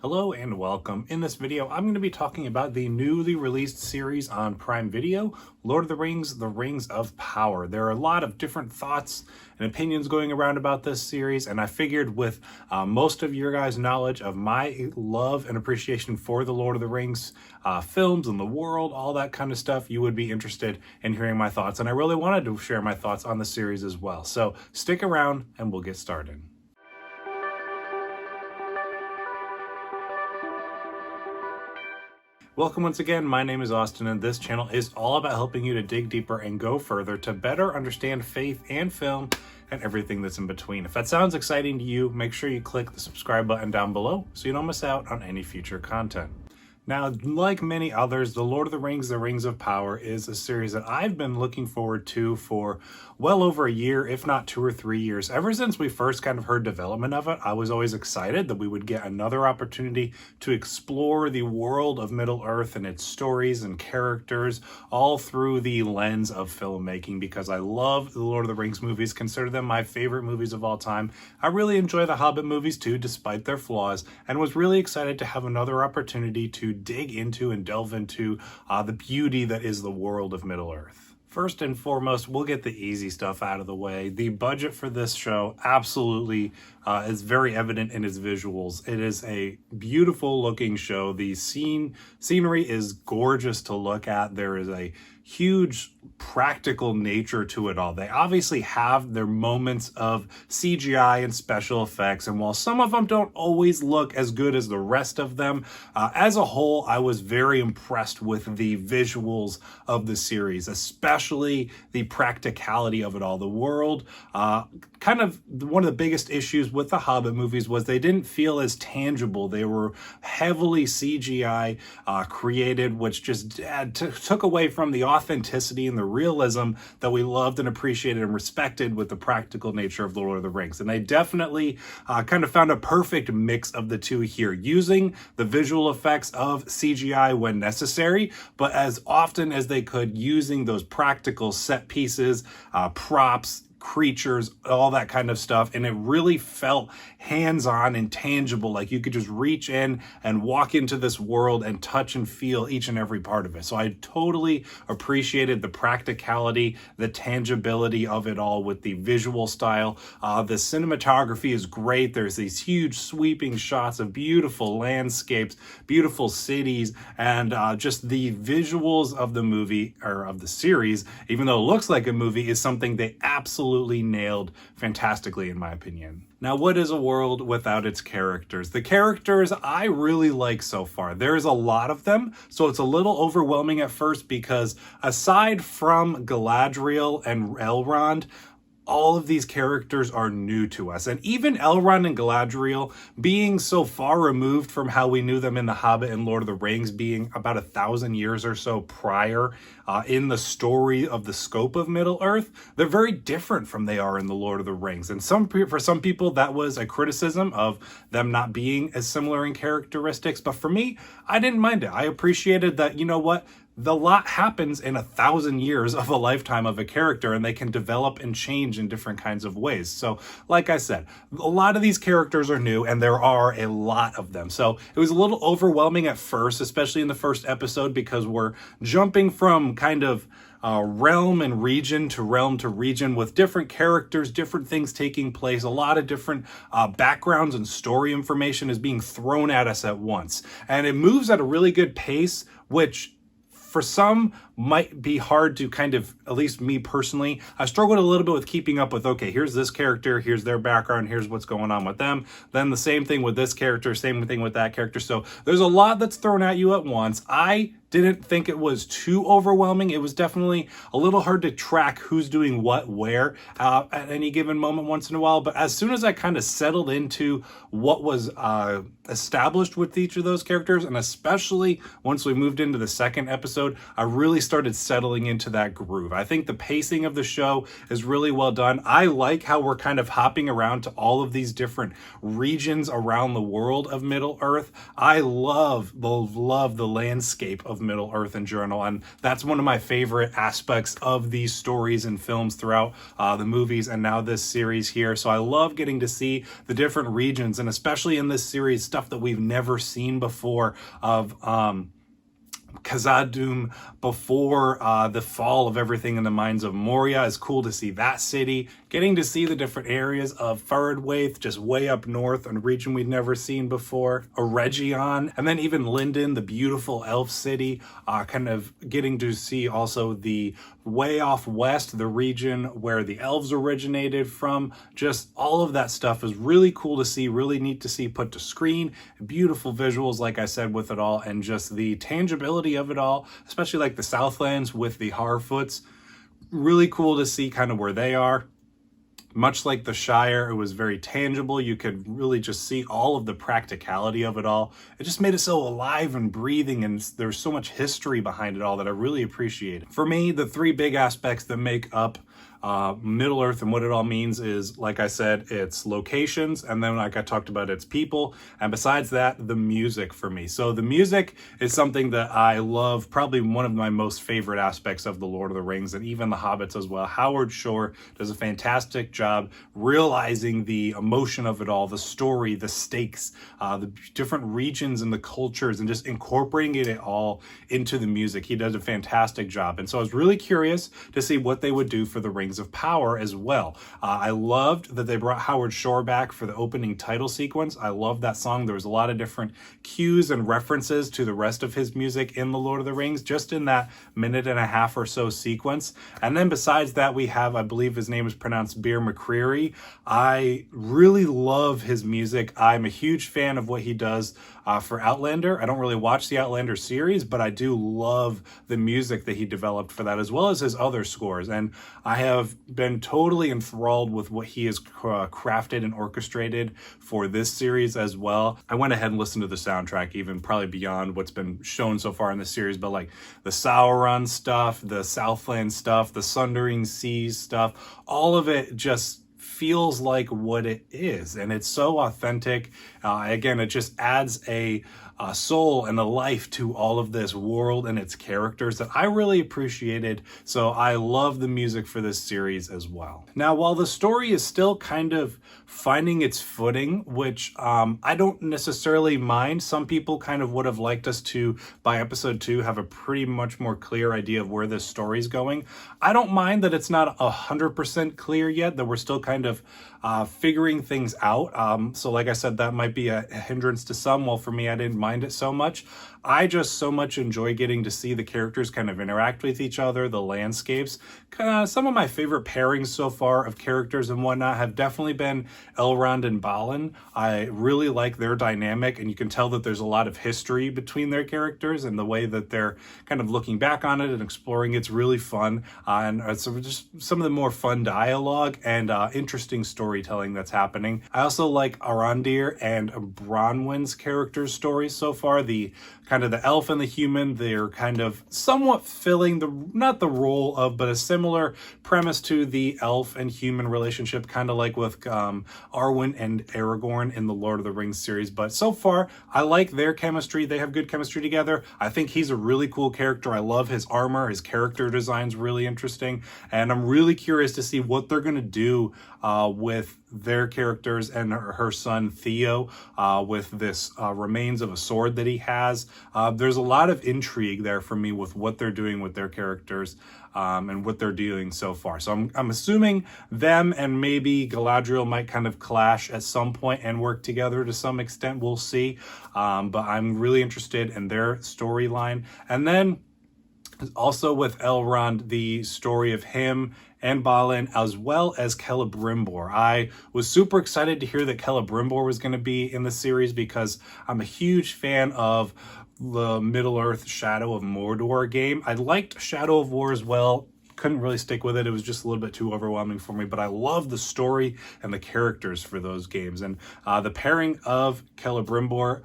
Hello and welcome. In this video, I'm going to be talking about the newly released series on Prime Video, Lord of the Rings, The Rings of Power. There are a lot of different thoughts and opinions going around about this series, and I figured with most of your guys' knowledge of my love and appreciation for the Lord of the Rings films and the world, all that kind of stuff, you would be interested in hearing my thoughts, and I really wanted to share my thoughts on the series as well. So stick around and we'll get started. Welcome once again, my name is Austin and this channel is all about helping you to dig deeper and go further to better understand faith and film and everything that's in between. If that sounds exciting to you, make sure you click the subscribe button down below so you don't miss out on any future content. Now, like many others, The Lord of the Rings, The Rings of Power is a series that I've been looking forward to for well over a year, if not 2 or 3 years. Ever since we first kind of heard development of it, I was always excited that we would get another opportunity to explore the world of Middle-earth and its stories and characters all through the lens of filmmaking, because I love the Lord of the Rings movies, consider them my favorite movies of all time. I really enjoy the Hobbit movies too, despite their flaws, and was really excited to have another opportunity to dig into and delve into the beauty that is the world of Middle-earth. First and foremost, we'll get the easy stuff out of the way. The budget for this show absolutely is very evident in its visuals. It is a beautiful looking show. The scenery is gorgeous to look at. There is a huge practical nature to it all. They obviously have their moments of CGI and special effects, and while some of them don't always look as good as the rest of them, as a whole, I was very impressed with the visuals of the series, especially the practicality of it all. The world, kind of one of the biggest issues with the Hobbit movies was they didn't feel as tangible. They were heavily CGI created, which just took away from the authenticity and the realism that we loved and appreciated and respected with the practical nature of the Lord of the Rings. And they definitely kind of found a perfect mix of the two here, using the visual effects of CGI when necessary, but as often as they could using those practical set pieces, props, creatures, all that kind of stuff, and it really felt hands-on and tangible, like you could just reach in and walk into this world and touch and feel each and every part of it. So I totally appreciated the practicality, the tangibility of it all with the visual style. The cinematography is great. There's these huge sweeping shots of beautiful landscapes, beautiful cities, and just the visuals of the movie, or of the series, even though it looks like a movie, is something they absolutely nailed fantastically, in my opinion. Now, what is a world without its characters? The characters I really like so far. There's a lot of them, so it's a little overwhelming at first because aside from Galadriel and Elrond, all of these characters are new to us. And even Elrond and Galadriel, being so far removed from how we knew them in The Hobbit and Lord of the Rings, being about 1,000 years or so prior in the story of the scope of Middle-earth, they're very different from they are in The Lord of the Rings. And for some people, that was a criticism of them not being as similar in characteristics. But for me, I didn't mind it. I appreciated that, you know what? The lot happens in 1,000 years of a lifetime of a character, and they can develop and change in different kinds of ways. So like I said, a lot of these characters are new, and there are a lot of them. So it was a little overwhelming at first, especially in the first episode, because we're jumping from kind of realm and region to region with different characters, different things taking place. A lot of different backgrounds and story information is being thrown at us at once. And it moves at a really good pace, which for some might be hard to kind of, at least me personally, I struggled a little bit with keeping up with, okay, here's this character, here's their background, here's what's going on with them. Then the same thing with this character, same thing with that character. So there's a lot that's thrown at you at once. I didn't think it was too overwhelming. It was definitely a little hard to track who's doing what, where at any given moment once in a while. But as soon as I kind of settled into what was established with each of those characters, and especially once we moved into the second episode, I really started settling into that groove. I think the pacing of the show is really well done. I like how we're kind of hopping around to all of these different regions around the world of Middle-earth. I love the landscape of Middle-earth in general, and that's one of my favorite aspects of these stories and films throughout the movies and now this series here. So I love getting to see the different regions, and especially in this series, stuff that we've never seen before of Khazad-dûm before the fall of everything in the mines of Moria. Is cool to see that city. Getting to see the different areas of Faradwaith, just way up north, a region we'd never seen before. Eregion, and then even Lindon, the beautiful elf city. Kind of getting to see also the way off west, the region where the elves originated from. Just all of that stuff is really cool to see, really neat to see put to screen. Beautiful visuals, like I said, with it all, and just the tangibility of it all, especially like the Southlands with the Harfoots. Really cool to see kind of where they are. Much like the Shire, it was very tangible. You could really just see all of the practicality of it all. It just made it so alive and breathing, and there's so much history behind it all that I really appreciate. For me, the three big aspects that make up Middle-earth and what it all means is, like I said, it's locations, and then like I talked about, it's people, and besides that, the music for me. So the music is something that I love, probably one of my most favorite aspects of The Lord of the Rings, and even The Hobbits as well. Howard Shore does a fantastic job realizing the emotion of it all, the story, the stakes, the different regions and the cultures, and just incorporating it all into the music. He does a fantastic job. And so I was really curious to see what they would do for the Rings of Power as well. I loved that they brought Howard Shore back for the opening title sequence. I love that song. There was a lot of different cues and references to the rest of his music in The Lord of the Rings, just in that minute and a half or so sequence. And then besides that, we have, I believe his name is pronounced Bear McCreary. I really love his music. I'm a huge fan of what he does for Outlander. I don't really watch the Outlander series, but I do love the music that he developed for that, as well as his other scores. And I have been totally enthralled with what he has crafted and orchestrated for this series as well. I went ahead and listened to the soundtrack, even probably beyond what's been shown so far in the series, but like the Sauron stuff, the Southland stuff, the Sundering Seas stuff, all of it just feels like what it is, and it's so authentic. Again, it just adds a soul and a life to all of this world and its characters that I really appreciated. So I love the music for this series as well. Now, while the story is still kind of finding its footing, which I don't necessarily mind. Some people kind of would have liked us to, by episode 2, have a pretty much more clear idea of where this story's going. I don't mind that it's not 100% clear yet, that we're still kind of figuring things out. So like I said, that might be a hindrance to some. Well, for me, I didn't mind it so much. I just so much enjoy getting to see the characters kind of interact with each other, the landscapes. Some of my favorite pairings so far of characters and whatnot have definitely been Elrond and Balin. I really like their dynamic, and you can tell that there's a lot of history between their characters, and the way that they're kind of looking back on it and exploring it's really fun. And so just some of the more fun dialogue and interesting storytelling that's happening. I also like Arondir and Bronwyn's characters' stories so far. The kind of the elf and the human, they're kind of somewhat filling not the role of, but a similar premise to the elf and human relationship, kind of like with Arwen and Aragorn in the Lord of the Rings series. But so far, I like their chemistry. They have good chemistry together. I think he's a really cool character. I love his armor. His character design's really interesting. And I'm really curious to see what they're going to do with their characters and her son Theo with this remains of a sword that he has. There's a lot of intrigue there for me with what they're doing with their characters and what they're doing so far. So I'm assuming them and maybe Galadriel might kind of clash at some point and work together to some extent. We'll see. But I'm really interested in their storyline. And then also with Elrond, the story of him and Balin, as well as Celebrimbor. I was super excited to hear that Celebrimbor was going to be in the series because I'm a huge fan of the Middle-earth Shadow of Mordor game. I liked Shadow of War as well. Couldn't really stick with it. It was just a little bit too overwhelming for me, but I love the story and the characters for those games. And the pairing of Celebrimbor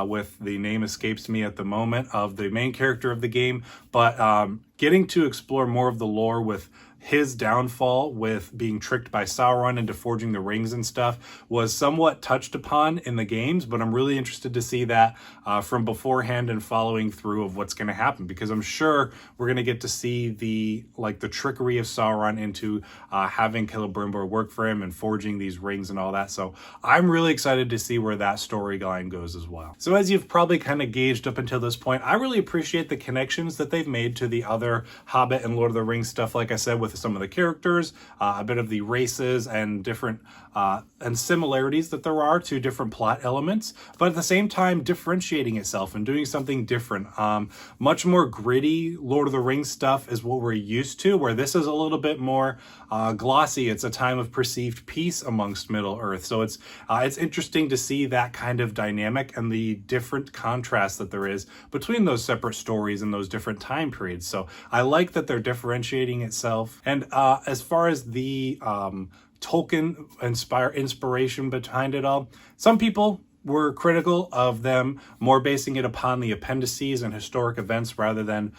with the name escapes me at the moment of the main character of the game, but getting to explore more of the lore with his downfall with being tricked by Sauron into forging the rings and stuff was somewhat touched upon in the games, but I'm really interested to see that from beforehand and following through of what's going to happen, because I'm sure we're going to get to see the trickery of Sauron into having Celebrimbor work for him and forging these rings and all that. So I'm really excited to see where that storyline goes as well. So as you've probably kind of gauged up until this point, I really appreciate the connections that they've made to the other Hobbit and Lord of the Rings stuff, like I said, with some of the characters, a bit of the races and different and similarities that there are to different plot elements, but at the same time differentiating itself and doing something different. Much more gritty Lord of the Rings stuff is what we're used to, where this is a little bit more glossy. It's a time of perceived peace amongst Middle Earth. So it's interesting to see that kind of dynamic and the different contrast that there is between those separate stories and those different time periods. So I like that they're differentiating itself. And as far as the Tolkien inspiration behind it all, some people were critical of them more basing it upon the appendices and historic events rather than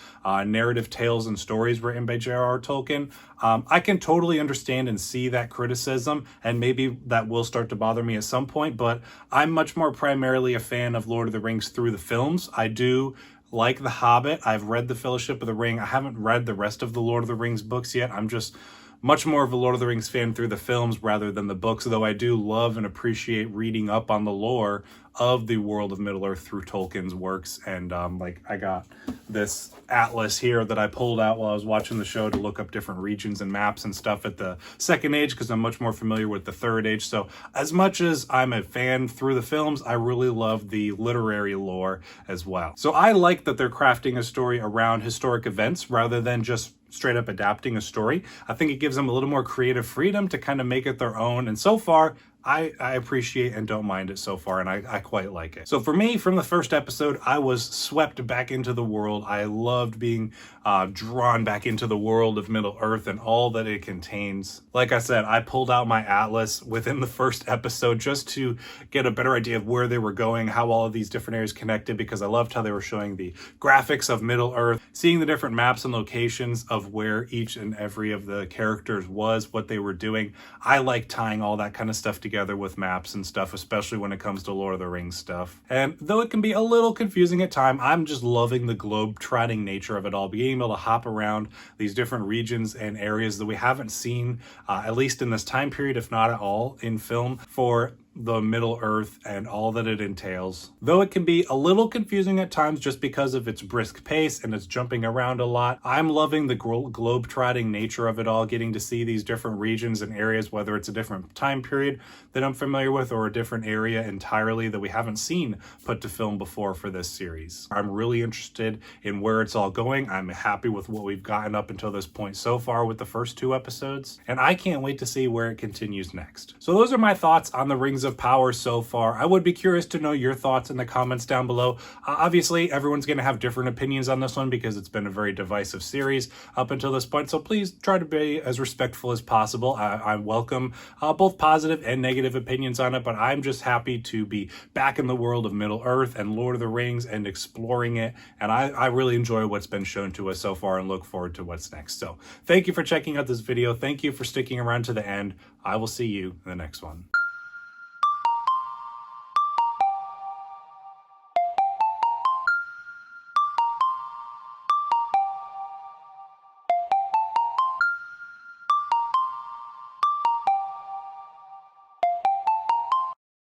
narrative tales and stories written by J.R.R. Tolkien. I can totally understand and see that criticism, and maybe that will start to bother me at some point, but I'm much more primarily a fan of Lord of the Rings through the films. I do like The Hobbit. I've read The Fellowship of the Ring. I haven't read the rest of the Lord of the Rings books yet. I'm just much more of a Lord of the Rings fan through the films rather than the books, though I do love and appreciate reading up on the lore of the world of Middle-earth through Tolkien's works. And I got this atlas here that I pulled out while I was watching the show to look up different regions and maps and stuff at the Second Age, because I'm much more familiar with the Third Age. So as much as I'm a fan through the films, I really love the literary lore as well. So I like that they're crafting a story around historic events rather than just straight up adapting a story. I think it gives them a little more creative freedom to kind of make it their own. And so far, I appreciate and don't mind it so far, and I quite like it. So for me, from the first episode, I was swept back into the world. I loved being drawn back into the world of Middle-earth and all that it contains. Like I said, I pulled out my atlas within the first episode just to get a better idea of where they were going, how all of these different areas connected, because I loved how they were showing the graphics of Middle-earth, seeing the different maps and locations of where each and every of the characters was, what they were doing. I like tying all that kind of stuff together with maps and stuff, especially when it comes to Lord of the Rings stuff. And though it can be a little confusing at times, I'm just loving the globe-trotting nature of it all, being able to hop around these different regions and areas that we haven't seen, at least in this time period, if not at all, in film for the Middle-earth and all that it entails. Though it can be a little confusing at times just because of its brisk pace and its jumping around a lot, I'm loving the globe-trotting nature of it all, getting to see these different regions and areas, whether it's a different time period that I'm familiar with or a different area entirely that we haven't seen put to film before for this series. I'm really interested in where it's all going. I'm happy with what we've gotten up until this point so far with the first 2 episodes, and I can't wait to see where it continues next. So those are my thoughts on the Rings of Power so far. I would be curious to know your thoughts in the comments down below. Obviously, everyone's going to have different opinions on this one because it's been a very divisive series up until this point, so please try to be as respectful as possible. I welcome both positive and negative opinions on it, but I'm just happy to be back in the world of Middle-earth and Lord of the Rings and exploring it, and I really enjoy what's been shown to us so far and look forward to what's next. So thank you for checking out this video. Thank you for sticking around to the end. I will see you in the next one.